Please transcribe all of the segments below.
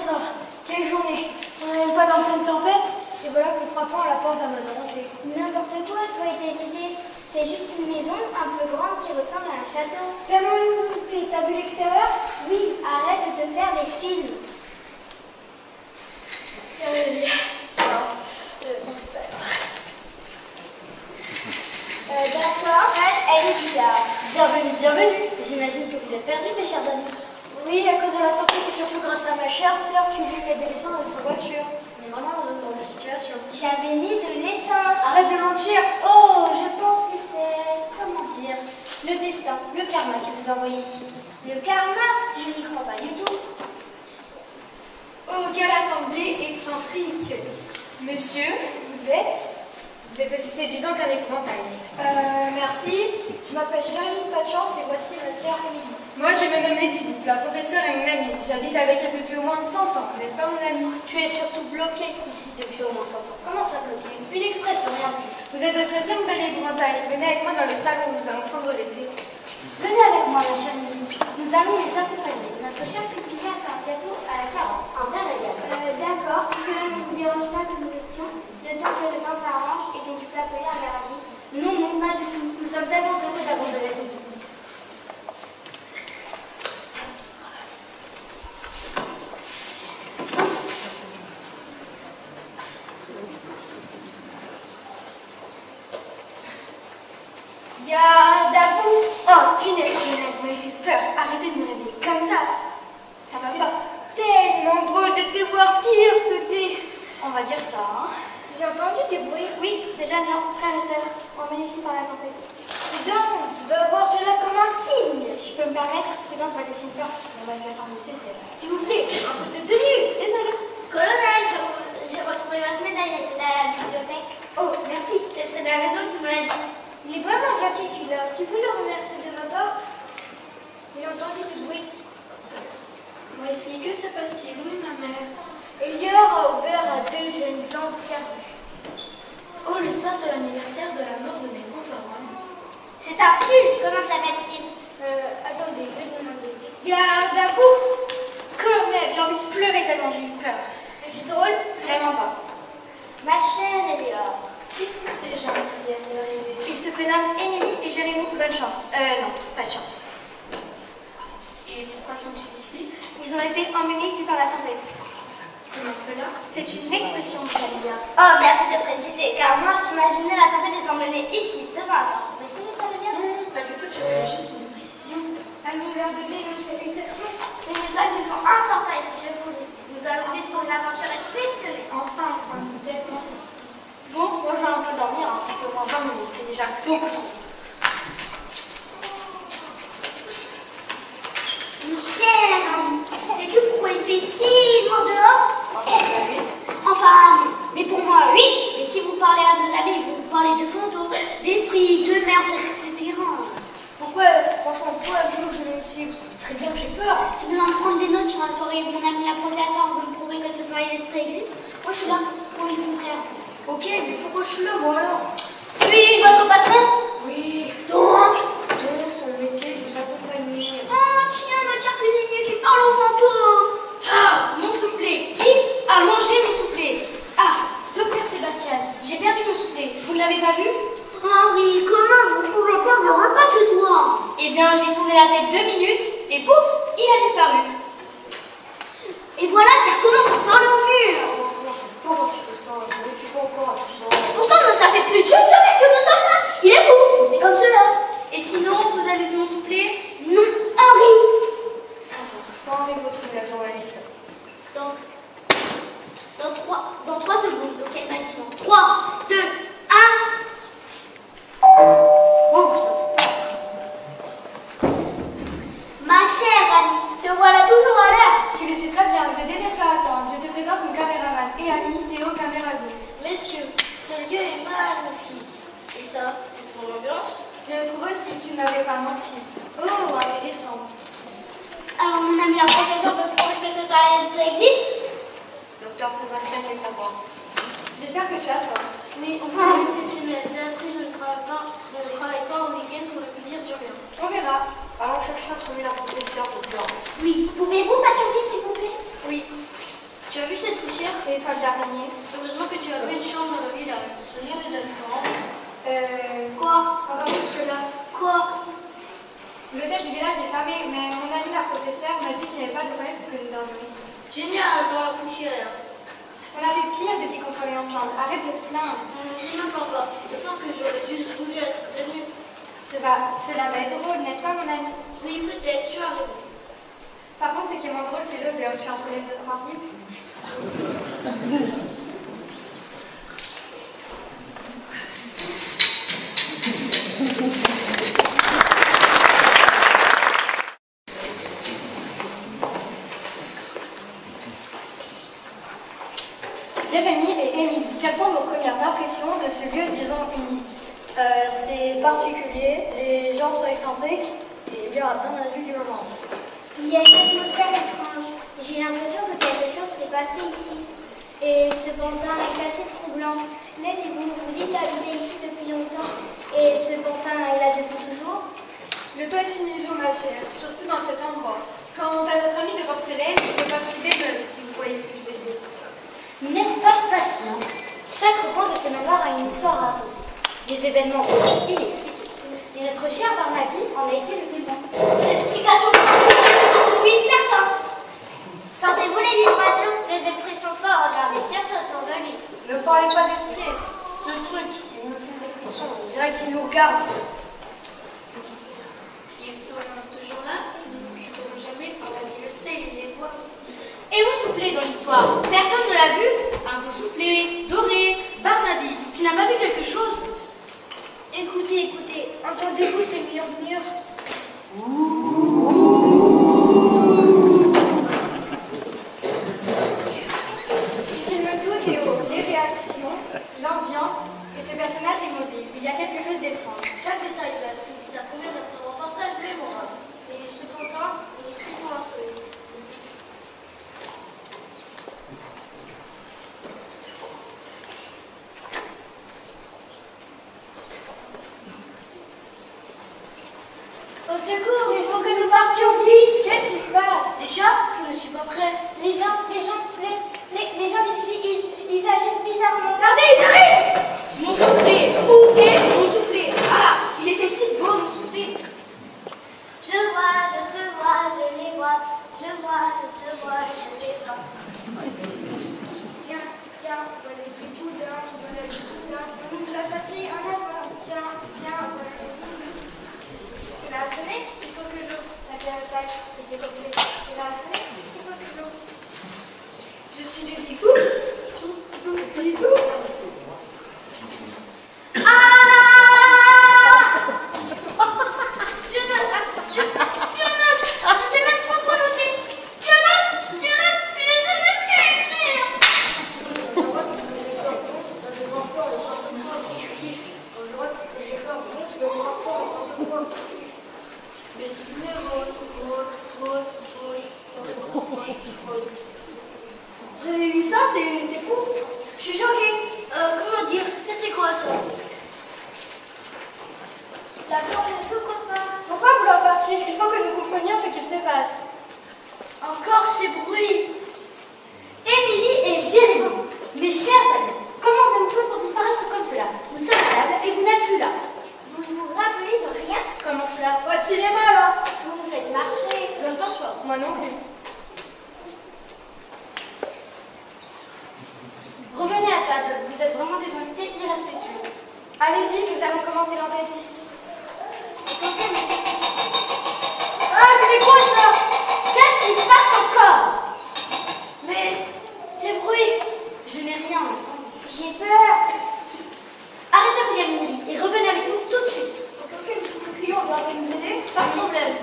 ça. Quelle journée. On n'est pas dans pleine tempête. Et voilà que frappant à la porte d'un manoir hanté. N'importe quoi, toi et tes idées. C'est juste une maison un peu grande qui ressemble à un château. T'as vu l'extérieur? Oui, arrête de te faire des films. D'accord, elle est bizarre. Bienvenue, bienvenue. J'imagine que vous êtes perdus, mes chers amis. Oui, à cause de la tempête et surtout grâce à ma chère sœur qui voulait mettre de l'essence dans notre voiture. On est vraiment dans une drôle de situation. J'avais mis de l'essence. Arrête de mentir. Oh, je pense que c'est, comment dire, le destin, le karma qui vous a envoyé ici. Le karma, je n'y crois pas du tout. Oh, quelle assemblée excentrique. Monsieur, vous êtes aussi séduisant qu'un épouvantail. Merci. Je m'appelle Jérémy Patience et voici ma sœur Émilie. Moi, je me nomme Lady Boop, la professeure est mon amie. J'habite avec elle depuis au moins 100 ans, n'est-ce pas mon ami? Tu es surtout bloqué ici depuis au moins 100 ans. Comment ça bloqué? Une expression, rien de plus. Vous êtes stressé, mon bel épouvantail. Venez avec moi dans le salon, nous allons prendre le thé. Venez avec moi, ma chère Émilie. Nous allons les accompagner. Notre chef cuisinier a un gâteau à la carotte, un bien régal. D'accord, si cela ne vous dérange pas que nous restions, le temps que le temps s'arrange et que vous appelez à la radio. Non, non, pas du tout. Nous sommes tellement heureux d'avoir de la visite. Garde à vous. Oh, punaise, vous m'avez fait peur. Arrêtez de me réveiller comme ça. Ça va pas. Tellement drôle de te voir sursauter. On va dire ça, hein. J'ai entendu des bruits. Oui, déjà bien, frères et sœurs, emmenés ici par la tempête. Dis donc, tu dois voir cela comme un signe. Si je peux me permettre, prudence va laisser une porte. On va la faire nécessaire. S'il vous plaît, un peu de tenue, désolé. Colonel, j'ai retrouvé votre médaille, elle était à la bibliothèque. Oh, merci, c'est de la maison que vous m'avez dit. Il est vraiment gentil celui-là. Tu peux le remercier de ma part? J'ai entendu du bruit. Moi aussi, que se passe-t-il? Oui, ma mère. Elior a ouvert à deux jeunes gens perdus. Oh, le soir de l'anniversaire de la mort de mes grands-parents. C'est un style. Comment s'appelle-t-il? Attendez, je vais demander. Garde à vous. Colonel, j'ai envie de pleurer tellement j'ai eu peur. C'est drôle? Vraiment pas. Ma chère Elior. Qu'est-ce que ces gens qui viennent d'arriver? Ils se prénomment Émilie et Jérémy. Bonne chance. Non, pas de chance. Et pourquoi sont-ils ici? Ils ont été emmenés ici par la tempête. Comment cela? C'est une expression que j'aime bien. Oh, merci de préciser, car moi, j'imaginais la tempête les emmener ici, devant la porte. Mais c'est ça veut dire? Pas du tout, je voulais juste une précision. À nous leur donner nos salutations. Les messages nous sont importants ici, je vous le dis. Nous allons vivre pour une aventure exceptionnelle. Enfin, on s'ennuie tellement. Bon, moi je vais un peu dormir, hein. Ça fait au moins 20 minutes, c'est déjà beaucoup trop. Cher ami, sais-tu pourquoi il fait si loin dehors? Enfin, mais pour moi, oui. Et si vous parlez à nos amis, vous parlez de fantômes, d'esprits, de merde, etc. Pourquoi, franchement, pourquoi un jour je viens ici? Vous savez très bien que j'ai peur. Si vous en prendre des notes sur la soirée où mon ami la processeur veut me prouver que ce soit les esprits existent, moi je suis là pour le contraire. Ok, mais pourquoi je suis là, moi alors? Suis votre patron? Oui. Donc, C'est le métier de vous accompagner. oh tiens, notre cher cuisinier qui parle aux fantômes. Ah, mon soufflet. Qui a mangé mon soufflet? Ah, docteur Sébastien, j'ai perdu mon soufflet. Vous ne l'avez pas vu? Henri, comment vous pouvez perdre le repas ce soir? Eh bien, j'ai tourné la tête 2 minutes et pouf, il a disparu. Et voilà qui recommence à parler au mur. Comment tu fais ça? Je ne suis pas encore à tout ça. Pourtant, ça fait plus d'une semaine que nous sommes là. Il est fou. C'est comme cela. Et sinon, vous avez vu mon soufflet? Non, Henri. Quand avez-vous trouvé la journaliste? Donc, dans 3 secondes. Donc, elle m'a dit dans 3, 2, 1. Oh, Ma chère amie, te voilà toujours à l'heure. tu le sais très bien, je déteste la attendre. Je te présente mon caméraman et ami Théo Camérago. Messieurs, ce lieu est magnifique. Et ça, c'est pour l'ambiance. Je le trouve aussi, tu n'avais pas menti. Oh, intéressant. Alors, mon ami la professeure veut prouver que ce soit elle qui existe. Docteur Sébastien est à voir. J'espère que tu as tort. Oui, on peut c'est une directrice, je ne travaille pas au week-end pour le plaisir du rien. On verra. Allons chercher à trouver la professeure, docteur. Oui, pouvez-vous patienter s'il vous plaît? Oui. d'araignée. Heureusement que tu as pris une chambre dans le village. Ce n'est pas d'enfant. Quoi? On va jusque-là. Quoi? L'hôtel du village est fermé, mais mon amie la professeure m'a dit qu'il n'y avait pas de problème pour que nous dormions ici. Génial, dans la poussière. On a fait pire depuis qu'on travaillait ensemble. Arrête de te plaindre. Je n'en pense pas. Je pense que j'aurais juste voulu être prévenue. Cela va être drôle, n'est-ce pas, mon ami? Oui, peut-être, tu as raison. Par contre, ce qui est moins drôle, c'est l'odeur. Tu as un problème de transit? Jérémy et Émilie, quelles sont vos premières impressions de ce lieu, disons, unique? C'est particulier, les gens sont excentriques et il y aura besoin d'un adulte d'urgence. Il y a une atmosphère étrange. J'ai l'impression que quelque chose s'est passé ici. Et cependant, est assez troublant. L'aidez-vous, vous dites habiter ici depuis longtemps. Et cependant, est là depuis toujours. Le toit est une illusion, ma chère, surtout dans cet endroit. Quant à notre ami de porcelaine, il fait partie des meubles, si vous voyez ce que je veux dire. N'est-ce pas fascinant? Chaque recoin de ces manoirs a une histoire à raconter. Des événements inexpliqués. Et notre cher Barnaby en a été le témoin. L'explication, je suis certain. Sentez-vous les vibrations, des expressions fortes, regardez surtout autour de lui. Ne parlez pas d'esprit, ce truc, il me fait des frissons, on dirait qu'il nous regarde. Ils sont toujours là, nous ne pourrons jamais, Barnaby le sait, il les voit aussi. Et où souffler dans l'histoire? Personne ne l'a vu? Un peu soufflé, doré, Barnaby, tu n'as pas vu quelque chose? Écoutez, entendez-vous ces murmures? Filme tout, Théo, les réactions, l'ambiance et ces personnages immobiles. Il y a quelque chose d'étrange. Chaque détail de la prise, ça promet d'être un reportage mémorable. Et cependant, il est très commencé. Au secours, il faut que nous partions vite. Qu'est-ce qui se passe? Déjà, je ne suis pas prêt. Les gens d'ici, ils agissent bizarrement. Regardez, ils arrivent! Mon soufflé! Où est mon soufflé? Ah! Il était si beau, mon soufflé! Je vois, je te vois, je les vois. Je vois, je te vois, je les vois. Tiens, voilà du boudin, voilà du boudin. La patrie en avant. Tiens, voilà du boudin. C'est la sonner, il faut que j'ouvre. La carte, j'ai compris. C'est la sonner, il faut que j'ouvre. Je suis le petit coup. Petit coup. Vous avez vu ça? C'est fou. Je suis choquée. Comment dire? C'était quoi ça? La porte ne s'ouvre pas. Pourquoi vouloir partir? Il faut que nous comprenions ce qu'il se passe. Encore ces bruits. Émilie et Jérémy, mes chers amis, comment avez-vous fait pour disparaître comme cela? Nous sommes à table et vous n'êtes plus là. Vous ne vous rappelez de rien? Comment cela? Pas de cinéma là. Vous me faites marcher. Je ne pense pas. Moi non plus. Revenez à table, vous êtes vraiment des invités irrespectueux. Allez-y, nous allons commencer l'enquête ici. Ah, c'est quoi ça? Qu'est-ce qui se passe encore? Mais ces bruits. Je n'ai rien entendu. J'ai peur. Arrêtez de regarder Émilie et revenez avec nous tout de suite. Ok, si nous crions, on doit nous aider. Pas de problème.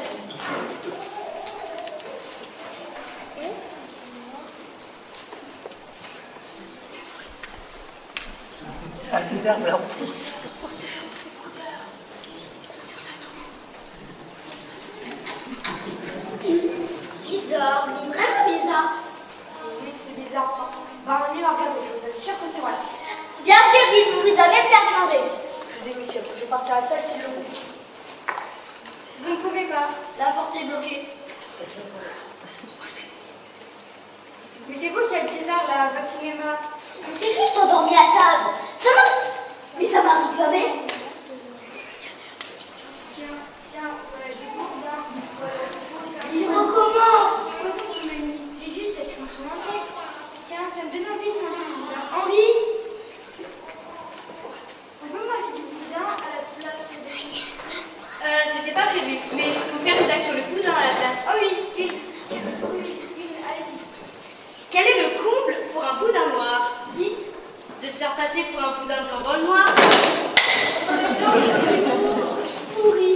Bizarre, mais vraiment bizarre. Oui, c'est bizarre. Va revenir en regarder, je vous assure que c'est vrai. Bien sûr, Lise, vous vous avez fait changer. Je démissionne, je partirai seule s'il le faut. Vous ne pouvez pas. La porte est bloquée. Mais c'est vous qui êtes bizarre là, votre cinéma. On s'est juste endormi à table. Ça marche. Mais ça m'arrive jamais. Tiens, voilà du bourdin. Il recommence. J'ai juste cette chanson en tête. Tiens, ça me donne envie de manger du bourdin. Henri, On peut manger du bourdin à la place de... C'était pas prévu, mais il faut faire une blague sur le boudin à la place. Oh oui, une, allez-y. Quel est le comble pour un boudin noir? dites. De se faire passer pour un boudin blanc dans le noir. Pourri.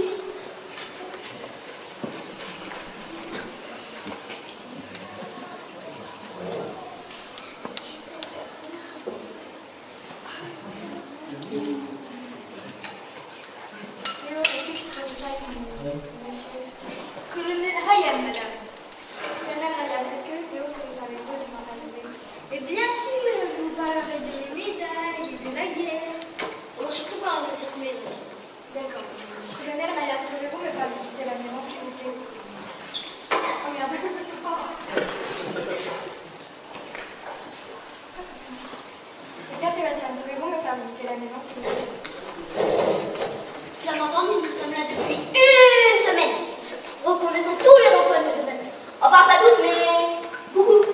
Colonel Ryan, madame. Colonel Ryan, est-ce que Théo vous avez besoin de m'organiser? Et bien sûr, je vous parlerai des médailles et de la guerre. On se prépare de cette maison. D'accord. Colonel Ryan, pouvez-vous me faire visiter la maison, s'il vous plaît? Oh merde, c'est pas grave. Bien, Sébastien, pouvez-vous me faire visiter la maison, s'il vous plaît? Bien entendu, nous sommes là depuis une semaine. Reconnaissons tous les emplois de semaine. Enfin, pas tous, mais beaucoup.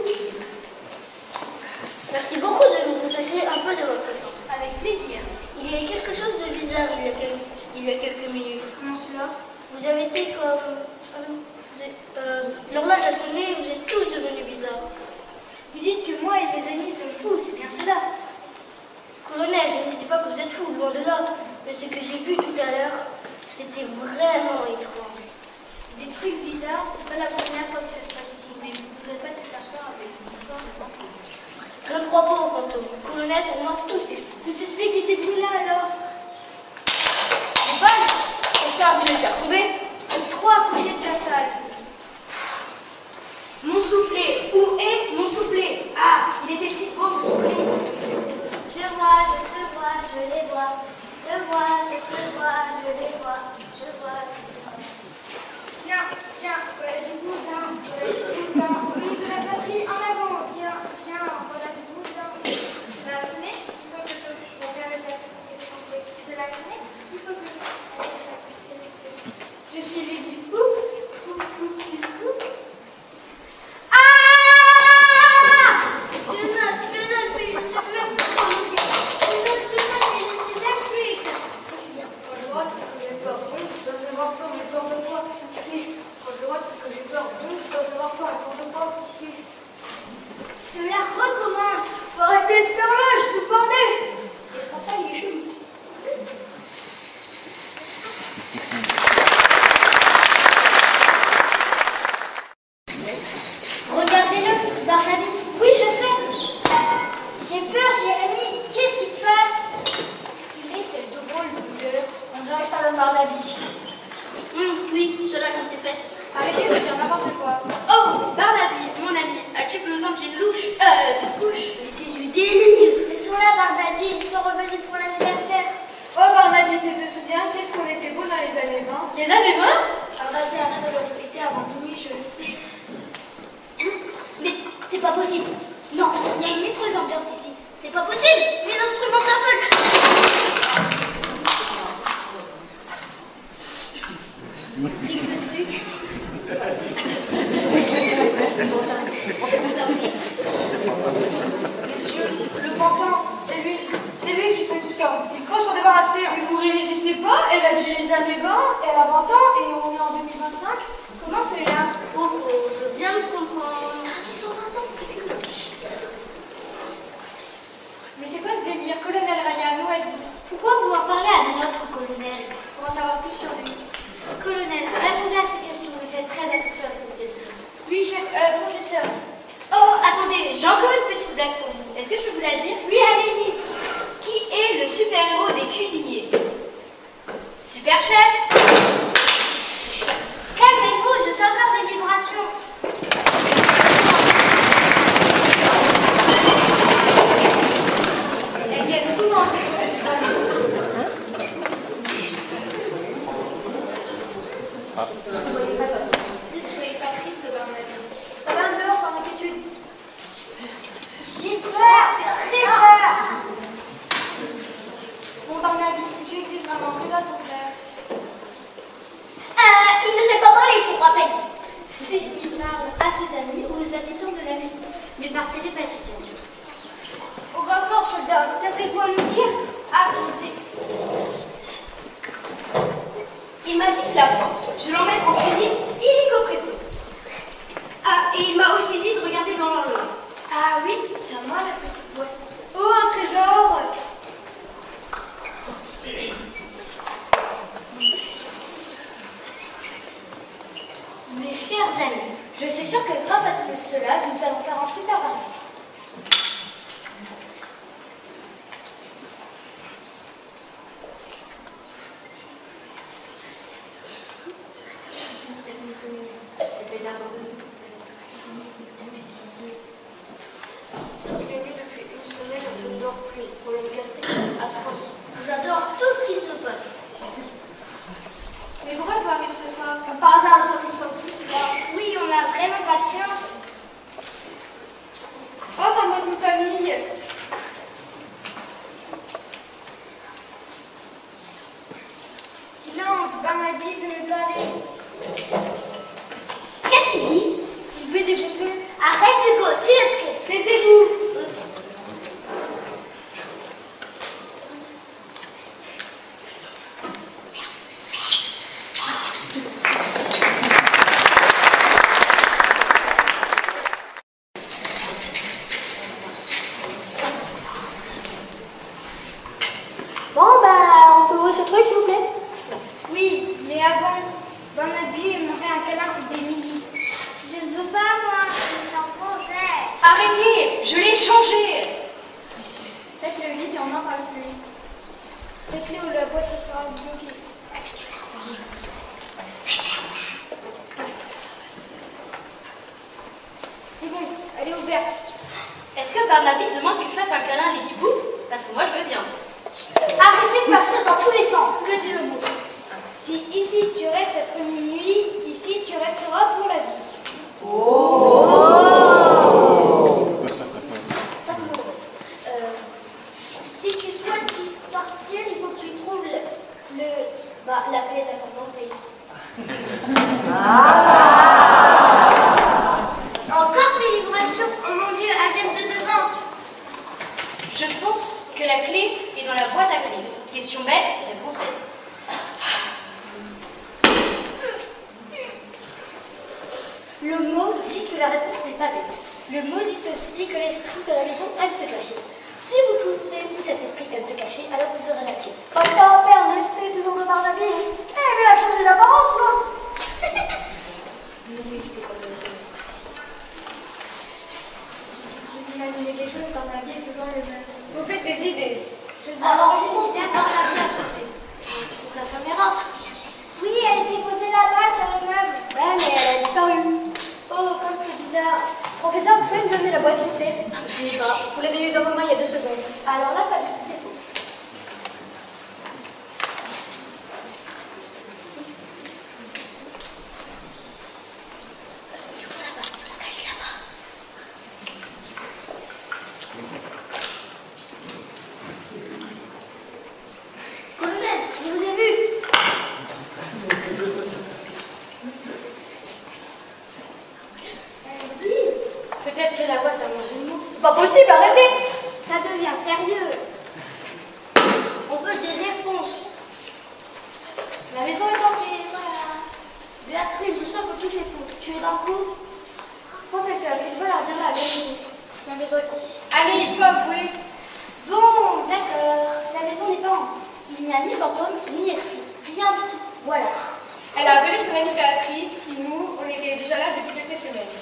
Merci beaucoup de nous consacrer un peu de votre temps. Avec plaisir. Il y a quelque chose de bizarre il y a quelques minutes. Comment cela? Vous avez été comme... l'horloge a sonné et vous êtes tous devenus bizarres. Vous dites que moi et mes amis sommes fous, c'est bien cela. Colonel, je ne dis pas que vous êtes fou, loin de là. Mais ce que j'ai vu tout à l'heure, c'était vraiment étrange. Des trucs bizarres, c'est pas la première fois que ça se passe ici, mais vous ne pouvez pas tout faire avec une histoire de fantôme. Je ne crois pas aux fantômes. Colonel, pour moi, tout c'est fou. Tout s'explique et c'est bruit là alors. Bonne, j'espère que vous l'avez trouvé. Trois couchés de ta salle. Mon soufflet. Où est mon soufflet? Ah, il était si beau, mon soufflet. Je vois, je te vois, je les vois. Je vois, je te vois, je les vois. Je vois, je te vois. Tiens, voilà du boudin, au lieu de la patrie, en avant. Tiens, voilà du boudin. Ça a sonné? Il faut que je regarde la patrie. C'est la sonné? Il faut que je suis Lady Pouf. Je note, mais je ne sais même plus. Je note, mais je ne sais même plus écrire. Quand je vois ce que j'ai peur, donc je dois savoir peur, mais peur de quoi? Quand je vois ce que j'ai peur, donc je dois savoir peur, peur de quoi? Cela recommence. Faut arrêter cette horloge, tout bordel! Et ce papa, il est chelou. Regardez-le, Barnaby. Oui, je sais. J'ai peur, Jérémy. Qu'est-ce qui se passe? Mais c'est le drôle de gueule. On dirait que ça va Barnaby. Oui, cela comme ses fesses. Arrêtez de dire n'importe quoi. Oh, Barnaby, mon ami, as-tu besoin d'une couche? Mais c'est du délire. Ils sont là, Barnaby. Ils sont revenus pour l'anniversaire. Oh Barnaby, tu te souviens qu'est-ce qu'on était beau dans les années 20? Les années 20? Barnaby arrête de le répéter avant minuit, je le sais. Mais c'est pas possible. Non, il y a une étrange ambiance ici. C'est pas possible. Les instruments s'affolent. Le pantin, c'est lui qui fait tout ça. Il faut s'en débarrasser. Mais vous réfléchissez pas? Elle a dit les années 20, elle a 20 ans et on est en 2025. Comment c'est là? Oh, je viens de comprendre. Ils ont 20 ans. Mais c'est quoi ce délire? Colonel Ryan, où êtes-vous? Pourquoi vouloir parler à notre colonel? Pour en savoir plus sur lui. Colonel, répondez à ces questions. Mais faites très attention à ce que vous dites. Oui, chef, professeur. Oh, attendez, j'ai encore une petite blague pour vous. Est-ce que je peux vous la dire? Oui, allez-y. Qui est le super-héros des cuisiniers? Super Chef. Calmez-vous, je sens encore des vibrations. Elle gagne souvent ces conversations. Ne soyez pas triste, Barnaby. Ça va dehors pendant qu'étude. peur, j'ai très peur. Bon, Barnaby, si tu existes vraiment, que doit-on faire? Il ne sait pas parler pour rappel. Si, il parle à ses amis ou aux habitants de la maison, mais par télépathie, bien sûr. Au rapport, soldat, qu'avez-vous à nous dire? Attendez. Il m'a dit de la voir. Je l'emmène en crédit illico presto. Ah, et il m'a aussi dit de regarder dans l'horloge. Ah oui, c'est à moi la petite boîte. Oh, un trésor! Mes chers amis, je suis sûre que grâce à tout cela, nous allons faire un super parti. J'adore tout ce qui se passe. Mais pourquoi tu arrives ce soir? Par hasard, le soir, nous sommes tous là. Oui, on n'a vraiment pas de chance. Oh, comme votre famille! Silence, Barnaby veut me parler. Qu'est-ce qu'il dit? Il veut des poupées. Arrête, Hugo, suis le script. Taisez-vous! Bon, bah, on peut ouvrir ce truc, s'il vous plaît? Oui, mais avant, Barnaby aimerait un câlin d'Émilie. Je ne veux pas, moi. Je s'en projette. Arrêtez, je l'ai changé. Faites-le vite et on n'en parle plus. Faites-le ou la boîte sera bloquée. C'est bon, elle est ouverte. Est-ce que Barnaby demande que je fasse un câlin à Lady Boo? Parce que moi, je veux bien. Arrêtez de partir dans tous les sens. Que dit le mot? Si ici tu restes après minuit, ici tu resteras pour la vie. Passe-moi le reste. Si tu souhaites y sortir, il faut que tu trouves la clé de la porte-entrée. Encore ces vibrations. Oh mon Dieu, elles viennent de devant. Je pense que la clé est dans la boîte à clés. Question bête, réponse bête. Le mot dit que la réponse n'est pas bête. Le mot dit aussi que l'esprit de la maison aime se cacher. Si vous trouvez où cet esprit aime se cacher, alors vous aurez la clé. Pas le temps à perdre, l'esprit toujours de Barnaby. Eh, mais elle a changé d'apparence, l'autre. Vous imaginez quelque chose, Barnaby est toujours le même. Vous faites des idées. Alors, il faut bien Barnaby a changé. Pour la caméra. Oui, elle était posée là-bas sur le meuble. Ouais, mais elle a disparu. Oh, comme c'est bizarre. Professeur, vous pouvez me donner la boîte, s'il vous plaît? Je n'ai pas. Vous l'avez eu dans vos mains il y a 2 secondes. Alors là, pas du tout, c'est faux. Colonel, je vous ai vu. Peut-être que la boîte a mangé le mot. C'est pas possible, arrêtez! Ça devient sérieux. On veut des réponses. La maison est entière, voilà. Béatrice, je sens que tout est faux. Tu es dans le coup? Professeur, il faut leur dire la vérité. La maison est con. Allez, il faut avouer. Bon, d'accord. La maison n'est pas en vie. Il n'y a ni fantôme, ni esprit. Rien du tout. Voilà. Elle a appelé son amie Béatrice, qui nous, on était déjà là depuis quelques semaines.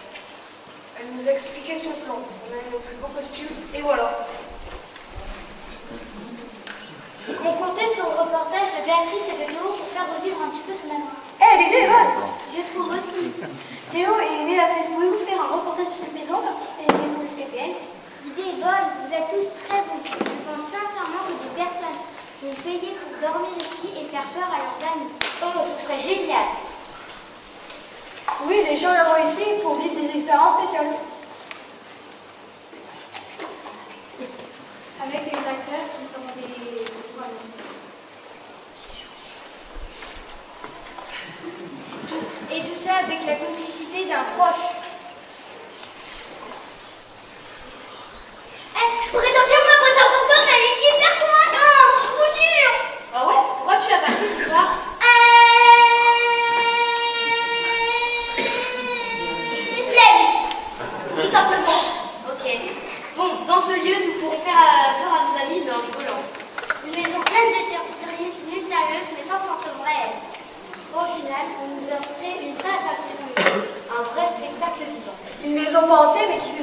Elle nous a expliqué son plan. On a eu nos plus beaux costumes, et voilà. On comptait sur le reportage de Béatrice et de Théo pour faire revivre un petit peu ce moment. Eh, l'idée est bonne! Je trouve aussi. Théo et Béatrice, pouvez-vous faire un reportage sur cette maison, comme si c'était une maison SPPN? L'idée est bonne. Vous êtes tous très bons. Je pense sincèrement que des personnes vont payer pour dormir ici et faire peur à leurs amis. Oh, ce serait génial. Oui, les gens viendront ici pour vivre des expériences spéciales. acteurs qui font des voilà. Et tout ça avec la complicité d'un proche. Je pourrais sortir ma boîte à fantômes, elle est hyper convaincante, je vous jure. Ah ouais? Pourquoi tu l'as pas fait ce soir? C'est flemme. Tout simplement. Ok. Bon, dans ce lieu, nous pourrons faire peur à nos amis, mais en rigolant. Une maison pleine de surprises mystérieuses mais sans fantômes réels. Au final, on nous a offert une vraie attraction, un vrai spectacle vivant. Une maison pas hantée mais qui